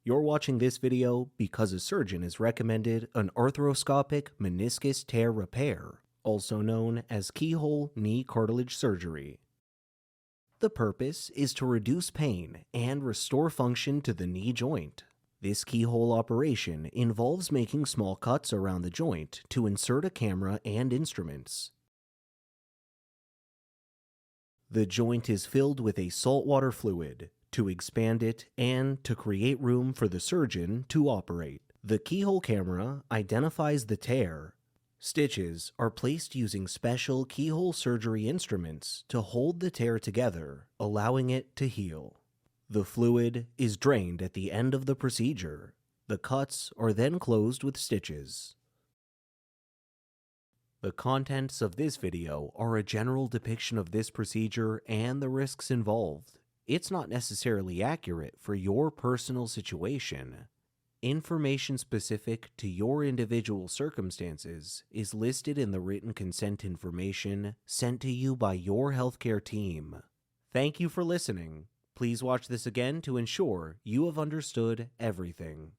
You're watching this video because a surgeon has recommended an arthroscopic meniscus tear repair, also known as keyhole knee cartilage surgery. The purpose is to reduce pain and restore function to the knee joint. This keyhole operation involves making small cuts around the joint to insert a camera and instruments. The joint is filled with a saltwater fluid to expand it and to create room for the surgeon to operate. The keyhole camera identifies the tear. Stitches are placed using special keyhole surgery instruments to hold the tear together, allowing it to heal. The fluid is drained at the end of the procedure. The cuts are then closed with stitches. The contents of this video are a general depiction of this procedure and the risks involved. It's not necessarily accurate for your personal situation. Information specific to your individual circumstances is listed in the written consent information sent to you by your healthcare team. Thank you for listening. Please watch this again to ensure you have understood everything.